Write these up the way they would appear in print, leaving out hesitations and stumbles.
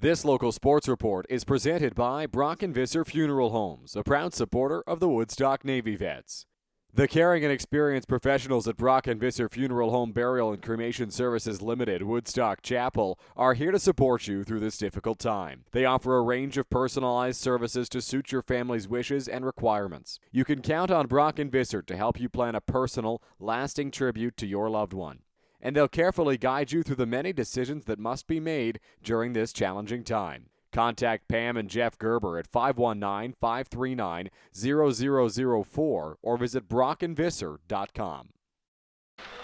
This local sports report is presented by Brock and Visser Funeral Homes, a proud supporter of the Woodstock Navy Vets. The caring and experienced professionals at Brock and Visser Funeral Home Burial and Cremation Services Limited, Woodstock Chapel, are here to support you through this difficult time. They offer a range of personalized services to suit your family's wishes and requirements. You can count on Brock and Visser to help you plan a personal, lasting tribute to your loved one. And they'll carefully guide you through the many decisions that must be made during this challenging time. Contact Pam and Jeff Gerber at 519-539-0004 or visit brockandvisser.com.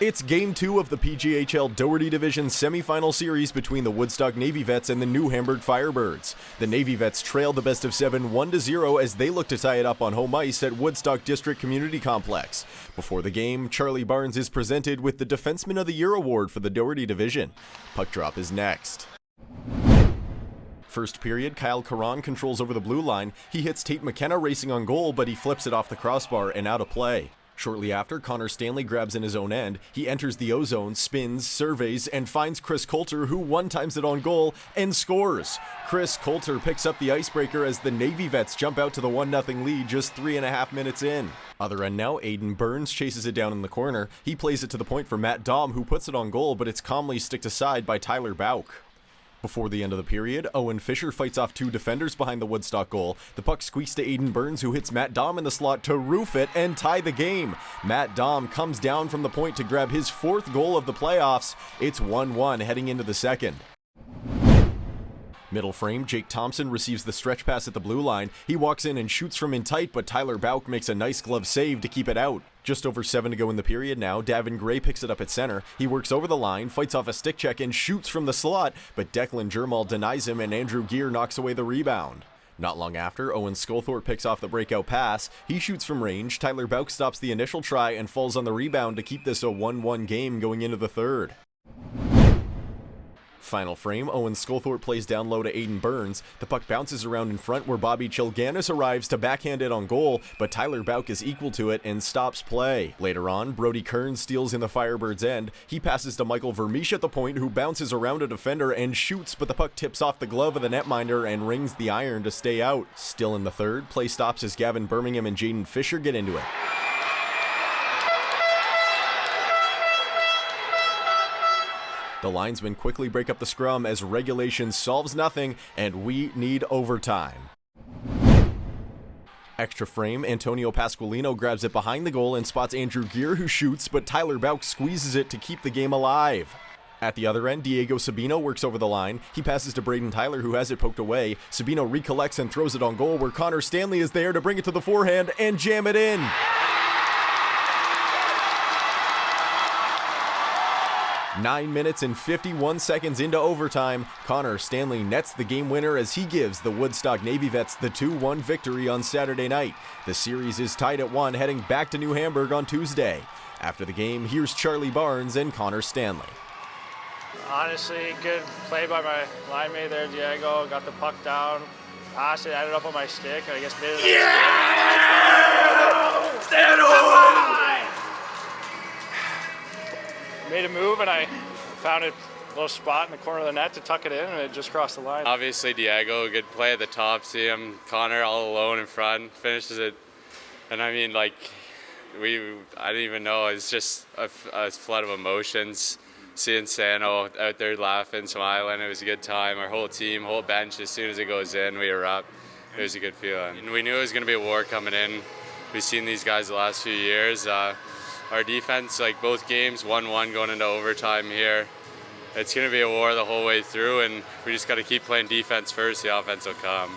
It's Game 2 of the PJHL Doherty Division semifinal series between the Woodstock Navy Vets and the new Hamburg Firebirds. The Navy Vets trailed the best of 7 1-0 as they look to tie it up on home ice at Woodstock District Community Complex. Before the game, Charlie Barnes is presented with the Defenseman of the Year award for the Doherty Division. Puck drop is next. First period, Kyle Caron controls over the blue line. He hits Tate McKenna racing on goal, but he flips it off the crossbar and out of play. Shortly after, Connor Stanley grabs in his own end. He enters the O-zone, spins, surveys, and finds Chris Coulter, who one-times it on goal and scores. Chris Coulter picks up the icebreaker as the Navy Vets jump out to the 1-0 lead just 3.5 minutes in. Other end now, Aiden Burns chases it down in the corner. He plays it to the point for Matt Daum, who puts it on goal, but it's calmly sticked aside by Tyler Bauk. Before the end of the period, Owen Fisher fights off 2 defenders behind the Woodstock goal. The puck squeaks to Aiden Burns, who hits Matt Daum in the slot to roof it and tie the game. Matt Daum comes down from the point to grab his 4th goal of the playoffs. It's 1-1 heading into the second. Middle frame, Jake Thompson receives the stretch pass at the blue line. He walks in and shoots from in tight, but Tyler Bauk makes a nice glove save to keep it out. Just over 7 to go in the period now, Davin Gray picks it up at center. He works over the line, fights off a stick check, and shoots from the slot, but Declan Jermal denies him and Andrew Gear knocks away the rebound. Not long after, Owen Sculthorpe picks off the breakout pass. He shoots from range. Tyler Bauk stops the initial try and falls on the rebound to keep this a 1-1 game going into the third. Final frame, Owen Sculthorpe plays down low to Aiden Burns. The puck bounces around in front where Bobby Chilganis arrives to backhand it on goal, but Tyler Bauk is equal to it and stops play. Later on, Brody Kearns steals in the Firebirds' end. He passes to Michael Vermeesh at the point, who bounces around a defender and shoots, but the puck tips off the glove of the netminder and rings the iron to stay out. Still in the third, play stops as Gavin Birmingham and Jaden Fisher get into it. The linesmen quickly break up the scrum as regulation solves nothing, and we need overtime. Extra frame, Antonio Pasqualino grabs it behind the goal and spots Andrew Gear, who shoots, but Tyler Bauk squeezes it to keep the game alive. At the other end, Diego Sabino works over the line. He passes to Braden Tyler, who has it poked away. Sabino recollects and throws it on goal, where Connor Stanley is there to bring it to the forehand and jam it in. 9 minutes and 51 seconds into overtime, Connor Stanley nets the game winner as he gives the Woodstock Navy Vets the 2-1 victory on Saturday night. The series is tied at 1 heading back to New Hamburg on Tuesday. After the game, here's Charlie Barnes and Connor Stanley. Honestly, good play by my line mate there, Diego. Got the puck down, passed it, ended up on my stick, and I guess made it. Yeah! Stand on! Made a move, and I found a little spot in the corner of the net to tuck it in, and it just crossed the line. Obviously, Diego, good play at the top. See him, Connor all alone in front, finishes it. And I mean, like, I didn't even know. It's just a flood of emotions. Seeing Sano out there laughing, smiling, it was a good time. Our whole team, whole bench, as soon as it goes in, we erupt. It was a good feeling. And we knew it was going to be a war coming in. We've seen these guys the last few years. Our defense, like both games, 1-1 going into overtime here. It's going to be a war the whole way through, and we just got to keep playing defense first. The offense will come.